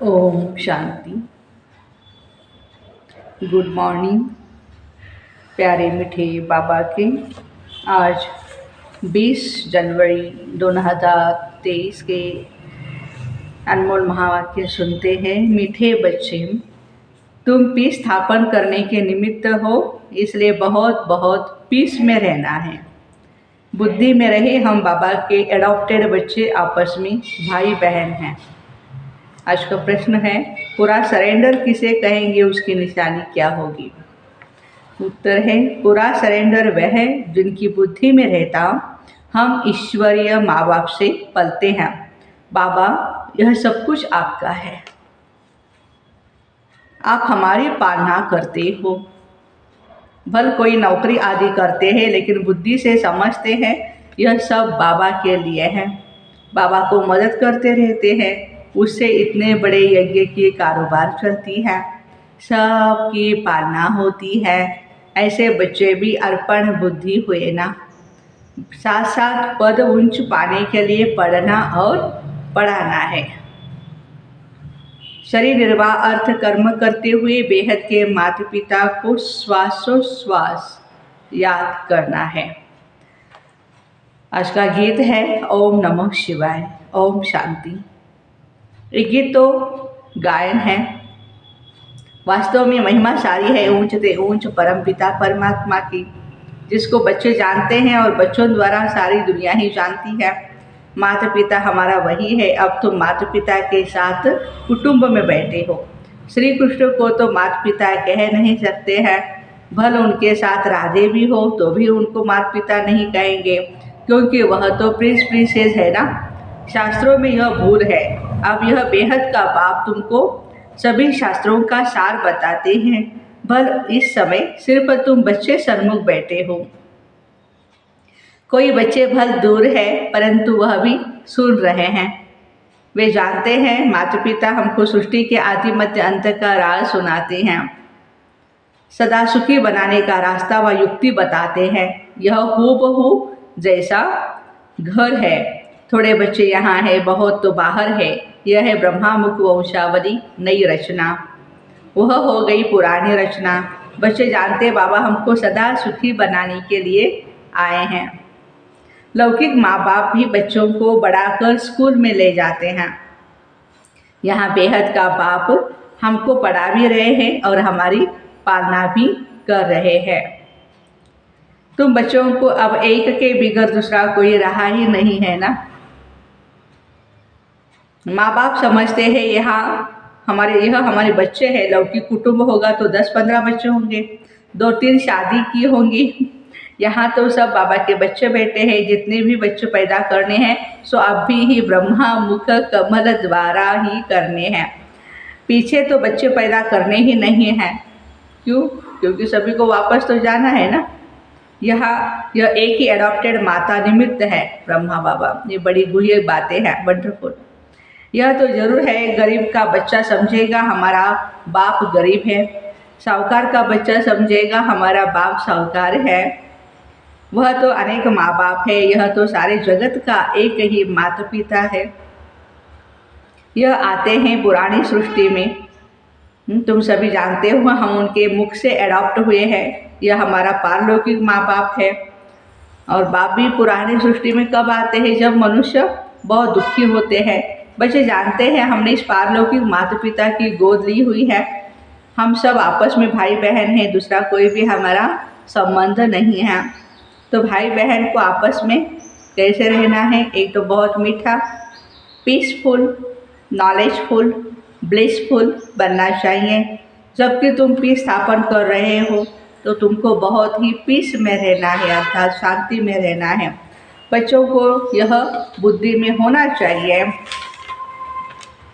Om Shanti. Good morning प्यारे मीठे बाबा के। आज 20 जनवरी 2023 के अनमोल महावाक्य सुनते हैं। मीठे बच्चे, तुम पीस स्थापन करने के निमित्त हो, इसलिए बहुत बहुत पीस में रहना है। बुद्धि में रहे हम बाबा के एडॉप्टेड बच्चे आपस में भाई बहन हैं। आज का प्रश्न है, पूरा सरेंडर किसे कहेंगे, उसकी निशानी क्या होगी? उत्तर है, पूरा सरेंडर वह है जिनकी बुद्धि में रहता हम ईश्वरीय माँ बाप से पलते हैं। बाबा, यह सब कुछ आपका है, आप हमारी पालना करते हो। भल कोई नौकरी आदि करते हैं, लेकिन बुद्धि से समझते हैं यह सब बाबा के लिए है। बाबा को मदद करते रहते हैं, उससे इतने बड़े यज्ञ की कारोबार चलती है, सबकी पालना होती है। ऐसे बच्चे भी अर्पण बुद्धि हुए ना। साथ साथ पद उच्च पाने के लिए पढ़ना और पढ़ाना है। शरीर निर्वाह अर्थ कर्म करते हुए बेहद के माता पिता को श्वासोश्वास याद करना है। आज का गीत है ओम नमः शिवाय, ओम शांति। ये गीत तो गायन है, वास्तव में महिमा सारी है ऊंच ते ऊंच परमपिता परमात्मा की, जिसको बच्चे जानते हैं और बच्चों द्वारा सारी दुनिया ही जानती है। माता पिता हमारा वही है। अब तुम माता पिता के साथ कुटुंब में बैठे हो। श्री कृष्ण को तो माता पिता कह नहीं सकते हैं, भल उनके साथ राधे भी हो तो भी उनको माता पिता नहीं कहेंगे, क्योंकि वह तो प्रिंसेस है ना। शास्त्रों में यह भूल है। अब यह बेहद का बाप तुमको सभी शास्त्रों का सार बताते हैं, भल इस समय सिर्फ तुम बच्चे सन्मुख बैठे हो। कोई बच्चे भल दूर है, परंतु वह भी सुन रहे हैं। वे जानते हैं माता पिता हमको सृष्टि के आदि मध्य अंत का राज सुनाते हैं, सदा सुखी बनाने का रास्ता व युक्ति बताते हैं। यह हूबहू जैसा घर है, थोड़े बच्चे यहाँ है, बहुत तो बाहर है। यह है ब्रह्मा मुख वंशावली नई रचना, वह हो गई पुरानी रचना। बच्चे जानते बाबा हमको सदा सुखी बनाने के लिए आए हैं। लौकिक माँ बाप भी बच्चों को बढ़ाकर स्कूल में ले जाते हैं। यहाँ बेहद का बाप हमको पढ़ा भी रहे हैं और हमारी पालना भी कर रहे हैं। तुम बच्चों को अब एक के बिगड़ दूसरा कोई रहा ही नहीं है ना। माँ बाप समझते हैं यह हमारे बच्चे हैं। लौकिक कुटुंब होगा तो 10-15 बच्चे होंगे, 2-3 शादी की होंगी। यहाँ तो सब बाबा के बच्चे बैठे हैं। जितने भी बच्चे पैदा करने हैं सो अभी ही ब्रह्मा मुख कमल द्वारा ही करने हैं। पीछे तो बच्चे पैदा करने ही नहीं हैं। क्यों? क्योंकि सभी को वापस तो जाना है ना। यह एक ही एडॉप्टेड माता निमित्त है, ब्रह्मा बाबा। ये बड़ी गुह्य बातें हैं, वंडरफुल। यह तो जरूर है, गरीब का बच्चा समझेगा हमारा बाप गरीब है, साहूकार का बच्चा समझेगा हमारा बाप साहूकार है। वह तो अनेक माँ बाप है, यह तो सारे जगत का एक ही माता पिता है। यह आते हैं पुरानी सृष्टि में। तुम सभी जानते हो हम उनके मुख से एडॉप्ट हुए हैं। यह हमारा पारलौकिक माँ बाप है। और बाप भी पुरानी सृष्टि में कब आते हैं? जब मनुष्य बहुत दुखी होते हैं। बच्चे जानते हैं हमने इस पारलौकिक माता पिता की गोद ली हुई है। हम सब आपस में भाई बहन हैं, दूसरा कोई भी हमारा संबंध नहीं है। तो भाई बहन को आपस में कैसे रहना है? एक तो बहुत मीठा, पीसफुल, नॉलेजफुल, ब्लिसफुल बनना चाहिए। जबकि तुम पीस स्थापन कर रहे हो तो तुमको बहुत ही पीस में रहना है, अर्थात शांति में रहना है। बच्चों को यह बुद्धि में होना चाहिए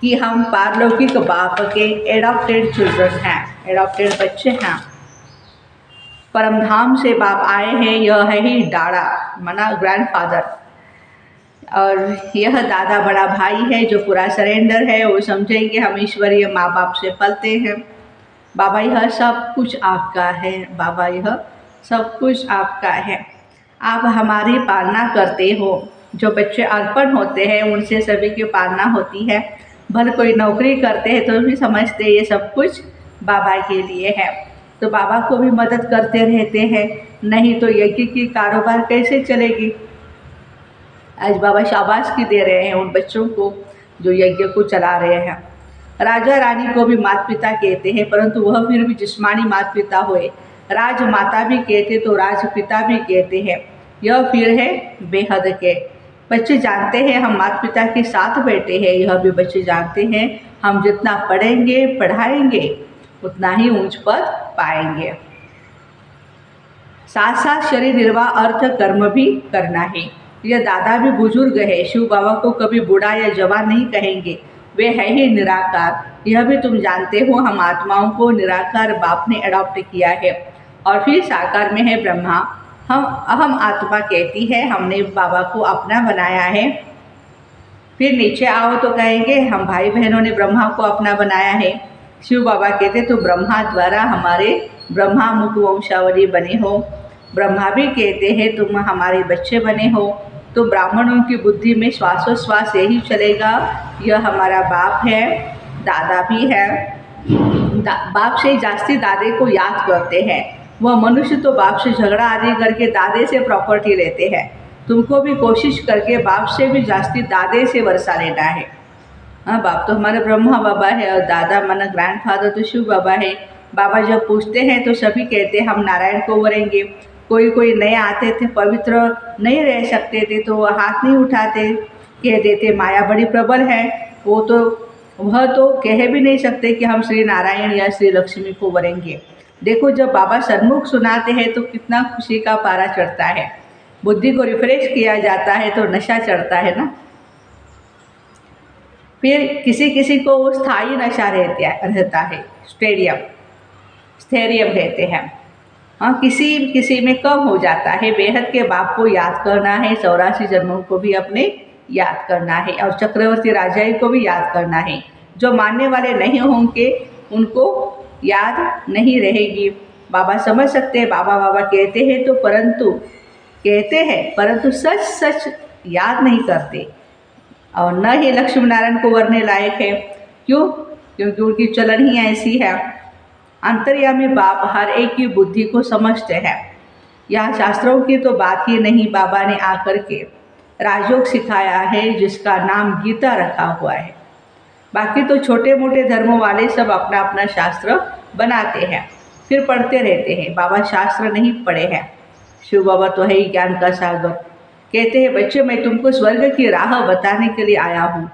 कि हम पारलौकिक बाप के एडॉप्टेड चिल्ड्रन हैं, एडॉप्टेड बच्चे हैं। परमधाम से बाप आए हैं, यह है ही डाड़ा माना ग्रैंडफादर, और यह दादा बड़ा भाई है जो पूरा सरेंडर है। वो समझेंगे हम ईश्वरीय माँ बाप से पलते हैं। बाबा यह सब कुछ आपका है, बाबा यह सब कुछ आपका है, आप हमारी पालना करते हो। जो बच्चे अर्पण होते हैं उनसे सभी की पालना होती है। भले कोई नौकरी करते हैं तो भी समझते हैं ये सब कुछ बाबा के लिए है। तो बाबा को भी मदद करते रहते हैं, नहीं तो यज्ञ की कारोबार कैसे चलेगी। आज बाबा शाबाश दे रहे हैं उन बच्चों को जो यज्ञ को चला रहे हैं। राजा रानी को भी माता पिता कहते हैं, परंतु वह फिर भी जिस्मानी माता पिता हुए। राजमाता भी कहते तो राजपिता भी कहते हैं, यह फिर है बेहद के। बच्चे जानते हैं हम माता पिता के साथ बैठे हैं, यह भी बच्चे जानते हैं हम जितना पढ़ेंगे पढ़ाएंगे उतना ही ऊंच पद पाएंगे। साथ साथ शरीर निर्वाह अर्थ कर्म भी करना है। यह दादा भी बुजुर्ग है, शिव बाबा को कभी बूढ़ा या जवान नहीं कहेंगे, वे है ही निराकार। यह भी तुम जानते हो हम आत्माओं को निराकार बाप ने अडॉप्ट किया है और फिर साकार में है ब्रह्मा। हम अहम आत्मा कहती है हमने बाबा को अपना बनाया है। फिर नीचे आओ तो कहेंगे हम भाई बहनों ने ब्रह्मा को अपना बनाया है। शिव बाबा कहते तो ब्रह्मा द्वारा हमारे ब्रह्मा मुख वंशावली बने हो। ब्रह्मा भी कहते हैं तुम हमारे बच्चे बने हो। तो ब्राह्मणों की बुद्धि में श्वासोश्वास यही चलेगा, यह हमारा बाप है, दादा भी है। बाप से जास्ती दादे को याद करते हैं। वह मनुष्य तो बाप से झगड़ा आदि करके दादे से प्रॉपर्टी लेते हैं। तुमको भी कोशिश करके बाप से भी जास्ती दादे से वर्षा लेना है। हाँ, बाप तो हमारा ब्रह्मा बाबा है और दादा माना ग्रैंडफादर तो शिव बाबा है। बाबा जब पूछते हैं तो सभी कहते हम नारायण को वरेंगे। कोई नए आते थे, पवित्र नहीं रह सकते थे तो हाथ नहीं उठाते, कह देते माया बड़ी प्रबल है। वह तो कह भी नहीं सकते कि हम श्री नारायण या श्री लक्ष्मी को वरेंगे। देखो जब बाबा सन्मुख सुनाते हैं तो कितना खुशी का पारा चढ़ता है, बुद्धि को रिफ्रेश किया जाता है तो नशा चढ़ता है ना। फिर किसी किसी को वो स्थायी नशा रहता है, स्थैर्यम कहते हैं। हाँ, किसी में कम हो जाता है। बेहद के बाप को याद करना है, 84 जन्मों को भी अपने याद करना है और चक्रवर्ती राजाई को भी याद करना है। जो मानने वाले नहीं होंगे उनको याद नहीं रहेगी। बाबा समझ सकते हैं, बाबा बाबा कहते हैं तो परंतु सच सच याद नहीं करते और न ही लक्ष्मी नारायण को वरने लायक है। क्यों? क्योंकि उनकी चलन ही ऐसी है। अंतर्यामी बाप हर एक की बुद्धि को समझते हैं। यह शास्त्रों की तो बात ही नहीं, बाबा ने आकर के राजयोग सिखाया है जिसका नाम गीता रखा हुआ है। बाकी तो छोटे मोटे धर्मों वाले सब अपना अपना शास्त्र बनाते हैं, फिर पढ़ते रहते हैं। बाबा शास्त्र नहीं पढ़े हैं। शिव बाबा तो है ही ज्ञान का सागर। कहते हैं बच्चे मैं तुमको स्वर्ग की राह बताने के लिए आया हूँ।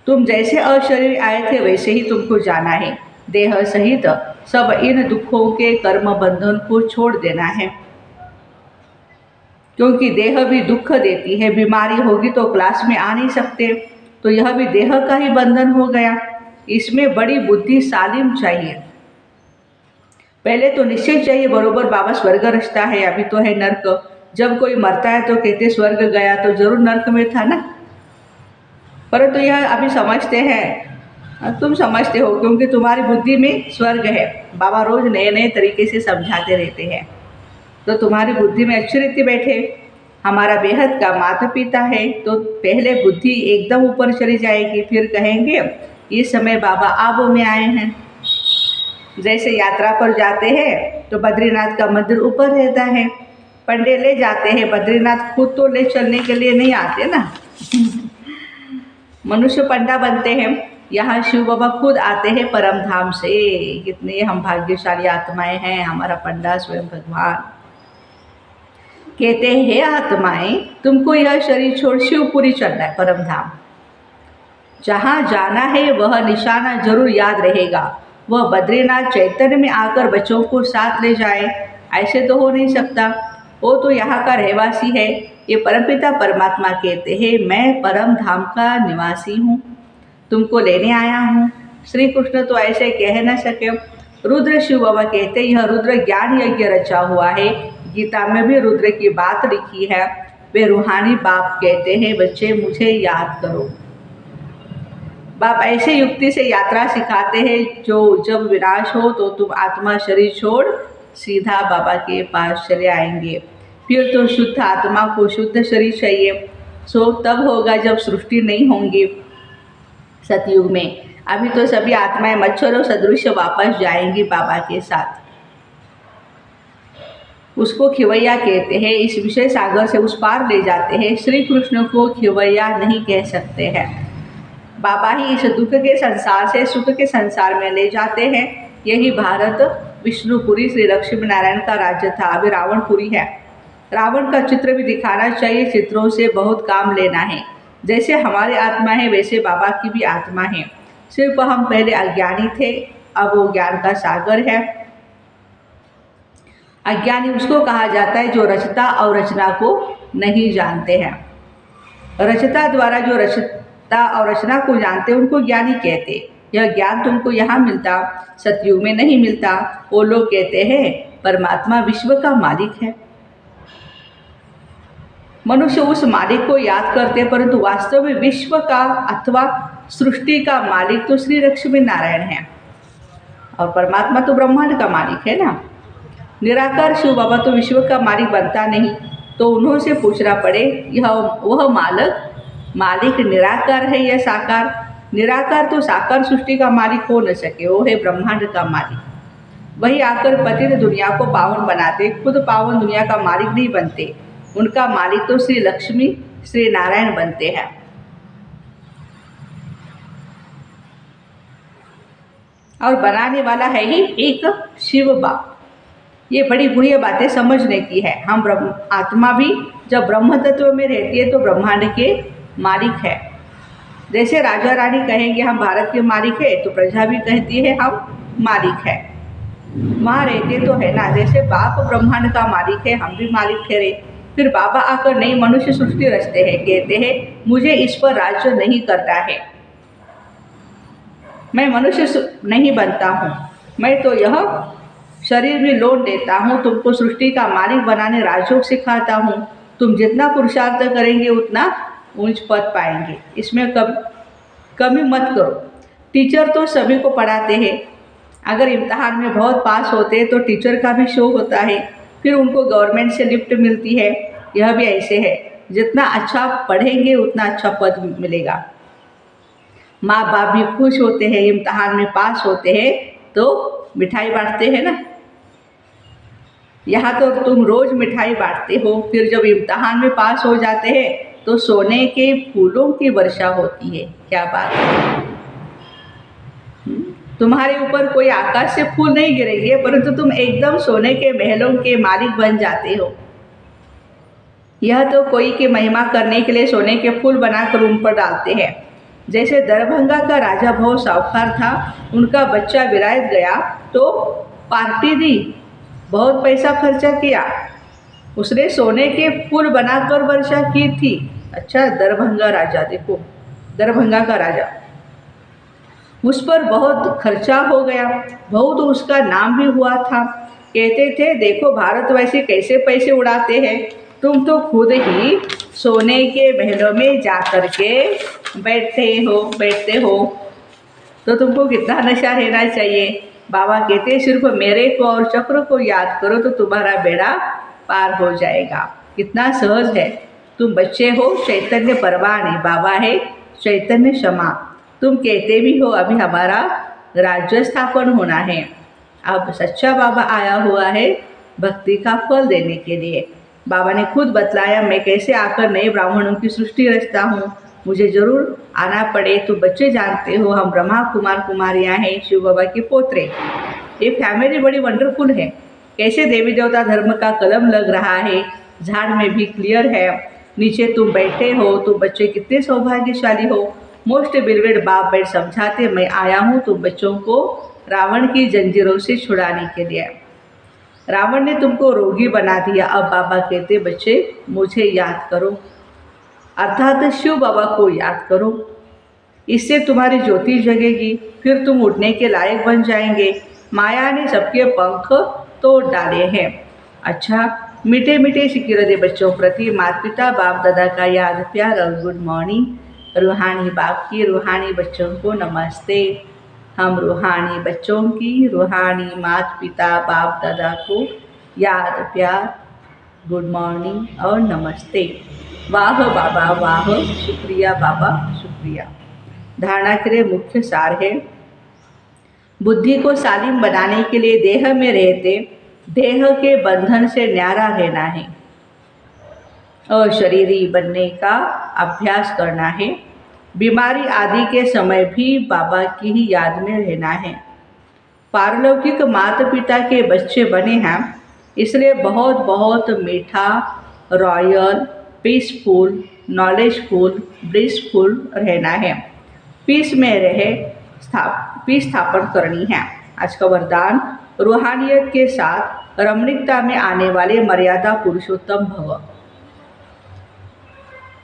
तुम जैसे अशरीर आए थे वैसे ही तुमको जाना है। देह सहित सब इन दुखों के कर्म बंधन को छोड़ देना है, क्योंकि देह भी दुख देती है। बीमारी होगी तो क्लास में आ नहीं सकते, तो यह भी देह का ही बंधन हो गया। इसमें बड़ी बुद्धि सालिम चाहिए। पहले तो निश्चय चाहिए बरोबर बाबा स्वर्ग रचता है, अभी तो है नर्क। जब कोई मरता है तो कहते स्वर्ग गया तो जरूर नर्क में था ना। परंतु यह अभी समझते हैं, तुम समझते हो क्योंकि तुम्हारी बुद्धि में स्वर्ग है। बाबा रोज नए नए तरीके से समझाते रहते हैं, तो तुम्हारी बुद्धि में अच्छी रीति बैठे। हमारा बेहद का माता पिता है तो पहले बुद्धि एकदम ऊपर चली जाएगी, फिर कहेंगे इस समय बाबा आबू में आए हैं। जैसे यात्रा पर जाते हैं तो बद्रीनाथ का मंदिर ऊपर रहता है, पंडे ले जाते हैं। बद्रीनाथ खुद तो ले चलने के लिए नहीं आते ना, मनुष्य पंडा बनते हैं। यहाँ शिव बाबा खुद आते हैं परम धाम से। कितने हम भाग्यशाली आत्माएं हैं, हमारा पंडा स्वयं भगवान। कहते हैं हे आत्माएं तुमको यह शरीर छोड़ शिवपुरी चलना है, परम धाम। जहाँ जाना है वह निशाना जरूर याद रहेगा। वह बद्रीनाथ चैतन्य में आकर बच्चों को साथ ले जाए, ऐसे तो हो नहीं सकता। वो तो यहाँ का रहवासी है। ये परमपिता परमात्मा कहते हैं मैं परम धाम का निवासी हूँ, तुमको लेने आया हूँ। श्री कृष्ण तो ऐसे कह न सके। रुद्र शिव बाबा कहते यह रुद्र ज्ञान यज्ञ रचा हुआ है। गीता में भी रुद्र की बात लिखी है। वे रूहानी बाप कहते हैं बच्चे मुझे याद करो। बाप ऐसे युक्ति से यात्रा सिखाते हैं जो जब विनाश हो तो तुम आत्मा शरीर छोड़ सीधा बाबा के पास चले आएंगे। फिर तो शुद्ध आत्मा को शुद्ध शरीर चाहिए, सो तब होगा जब सृष्टि नहीं होंगी। सतयुग में। अभी तो सभी आत्माएं मच्छरों सदृश वापस जाएंगी बाबा के साथ। उसको खिवैया कहते हैं। इस विषय सागर से उस पार ले जाते हैं। श्री कृष्ण को खिवैया नहीं कह सकते हैं। बाबा ही इस दुख के संसार से सुख के संसार में ले जाते हैं। यही भारत विष्णुपुरी श्री लक्ष्मी नारायण का राज्य था। अभी रावणपुरी है। रावण का चित्र भी दिखाना चाहिए। चित्रों से बहुत काम लेना है। जैसे हमारी आत्मा है वैसे बाबा की भी आत्मा है। सिर्फ हम पहले अज्ञानी थे, अब वो ज्ञान का सागर है। अज्ञानी उसको कहा जाता है जो रचता और रचना को नहीं जानते हैं। रचता द्वारा जो रचता और रचना को जानते हैं उनको ज्ञानी कहते। यह ज्ञान तुमको यहाँ मिलता, सतयुग में नहीं मिलता। वो लोग कहते हैं परमात्मा विश्व का मालिक है। मनुष्य उस मालिक को याद करते, परंतु वास्तव में विश्व का अथवा सृष्टि का मालिक तो श्री लक्ष्मी नारायण है और परमात्मा तो ब्रह्मांड का मालिक है ना। निराकार शिव बाबा तो विश्व का मालिक बनता नहीं, तो उन्हों से पूछना पड़े यह वह मालिक निराकार है या साकार। निराकार तो साकार सृष्टि का मालिक हो न सके, वो है ब्रह्मांड का मालिक। वही आकर पतित दुनिया को पावन बनाते, खुद पावन दुनिया का मालिक नहीं बनते। उनका मालिक तो श्री लक्ष्मी श्री नारायण बनते हैं। और बनाने वाला है ही एक शिव बाबा। ये बड़ी गुह्य बातें समझने की है। हम आत्मा भी जब ब्रह्म तत्व में रहती है तो ब्रह्मांड के मालिक है। जैसे राजा रानी कहेंगे हम भारत के मालिक है, तो प्रजा भी कहती है हम मालिक है। वहाँ रहते तो है ना। जैसे बाप ब्रह्मांड का मालिक है, हम भी मालिक ठहरे। फिर बाबा आकर नई मनुष्य सृष्टि रचते हैं, कहते हैं मुझे इस पर राज्य नहीं करना है, मैं मनुष्य नहीं बनता हूँ, मैं तो यह शरीर भी लौट देता हूँ, तुमको सृष्टि का मालिक बनाने राजयोग सिखाता हूँ। तुम जितना पुरुषार्थ करेंगे उतना ऊंच पद पाएंगे, इसमें कमी मत करो। टीचर तो सभी को पढ़ाते हैं। अगर इम्तहान में बहुत पास होते हैं तो टीचर का भी शो होता है, फिर उनको गवर्नमेंट से लिफ्ट मिलती है। यह भी ऐसे है, जितना अच्छा पढ़ेंगे उतना अच्छा पद मिलेगा। माँ बाप भी खुश होते हैं, इम्तहान में पास होते हैं तो मिठाई बांटते हैं ना। यहाँ तो तुम रोज़ मिठाई बांटते हो, फिर जब इम्तहान में पास हो जाते हैं तो सोने के फूलों की वर्षा होती है। क्या बात है। तुम्हारे ऊपर कोई आकाश से फूल नहीं गिरेंगे, परंतु तुम एकदम सोने के महलों के मालिक बन जाते हो। यह तो कोई की महिमा करने के लिए सोने के फूल बनाकर उन पर डालते हैं। जैसे दरभंगा का राजा बहुत साहूकार था, उनका बच्चा विलायत गया तो पार्टी दी, बहुत पैसा खर्चा किया, उसने सोने के फूल बनाकर वर्षा की थी। अच्छा, दरभंगा राजा, देखो दरभंगा का राजा, उस पर बहुत खर्चा हो गया, बहुत उसका नाम भी हुआ था। कहते थे देखो भारत वैसे कैसे पैसे उड़ाते हैं, तुम तो खुद ही सोने के महलों में जा कर के बैठते हो, तो तुमको कितना नशा रहना चाहिए। बाबा कहते सिर्फ मेरे को और चक्र को याद करो तो तुम्हारा बेड़ा पार हो जाएगा। कितना सहज है। तुम बच्चे हो, चैतन्य परवानी, बाबा है चैतन्य क्षमा। तुम कहते भी हो अभी हमारा राज्य स्थापन होना है। अब सच्चा बाबा आया हुआ है भक्ति का फल देने के लिए। बाबा ने खुद बतलाया मैं कैसे आकर नए ब्राह्मणों की सृष्टि रचता हूँ, मुझे ज़रूर आना पड़े। तो बच्चे जानते हो हम ब्रह्मा कुमार कुमारियाँ हैं, शिव बाबा के पोतरे। ये फैमिली बड़ी वंडरफुल है। कैसे देवी देवता धर्म का कलम लग रहा है, झाड़ में भी क्लियर है, नीचे तुम बैठे हो, तुम बच्चे कितने सौभाग्यशाली हो। मोस्ट बिलवेड बाप बैठ समझाते मैं आया हूँ तुम बच्चों को रावण की जंजीरों से छुड़ाने के लिए। रावण ने तुमको रोगी बना दिया, अब बाबा कहते बच्चे मुझे याद करो, अर्थात शिव बाबा को याद करो, इससे तुम्हारी ज्योति जगेगी, फिर तुम उड़ने के लायक बन जाएंगे। माया ने सबके पंख तोड़ डाले हैं। अच्छा, मीठे मीठे सिकिरदे बच्चों प्रति माता पिता बाप दादा का याद प्यार और गुड मॉर्निंग। रूहानी बाप की रूहानी बच्चों को नमस्ते। हम रूहानी बच्चों की रूहानी माता पिता बाप दादा को याद प्यार गुड मॉर्निंग और नमस्ते। वाह बाबा वाह, शुक्रिया बाबा शुक्रिया। धारणा के लिए मुख्य सार है। बुद्धि को सालिम बनाने के लिए देह में रहते देह के बंधन से न्यारा रहना है। अशरीरी बनने का अभ्यास करना है। बीमारी आदि के समय भी बाबा की ही याद में रहना है। पारलौकिक माता पिता के बच्चे बने हैं, इसलिए बहुत बहुत मीठा, रॉयल, पीसफुल, नॉलेजफुल, ब्लिसफुल रहना है। पीस में रहे पीस स्थापन करनी है। आज का वरदान, रूहानियत के साथ रमणीकता में आने वाले मर्यादा पुरुषोत्तम भव।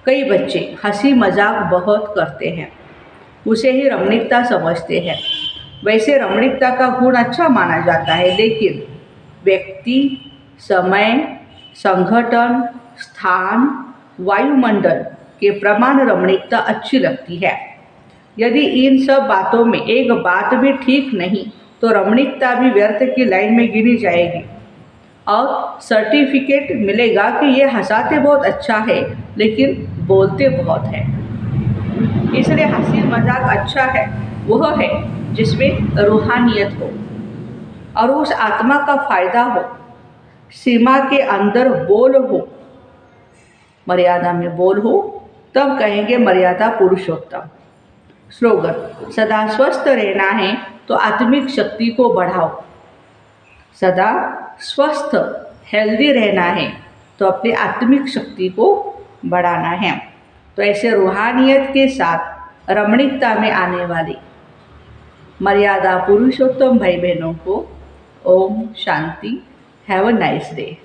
कई बच्चे हंसी मजाक बहुत करते हैं, उसे ही रमणीकता समझते हैं। वैसे रमणीकता का गुण अच्छा माना जाता है, लेकिन व्यक्ति, समय, संगठन, स्थान, वायुमंडल के प्रमाण रमणीकता अच्छी लगती है। यदि इन सब बातों में एक बात भी ठीक नहीं तो रमणीकता भी व्यर्थ की लाइन में गिनी जाएगी और सर्टिफिकेट मिलेगा कि ये हंसाते बहुत अच्छा है लेकिन बोलते बहुत है। इसलिए हंसी मजाक अच्छा है, वह है जिसमें रूहानियत हो और उस आत्मा का फायदा हो, सीमा के अंदर बोल हो, मर्यादा में बोल हो, तब कहेंगे मर्यादा पुरुषोत्तम। स्लोगन, सदा स्वस्थ रहना है तो आत्मिक शक्ति को बढ़ाओ। सदा स्वस्थ हेल्दी रहना है तो अपनी आत्मिक शक्ति को बढ़ाना है। तो ऐसे रूहानियत के साथ रमणीकता में आने वाली मर्यादा पुरुषोत्तम भाई बहनों को ओम शांति। Have a nice day.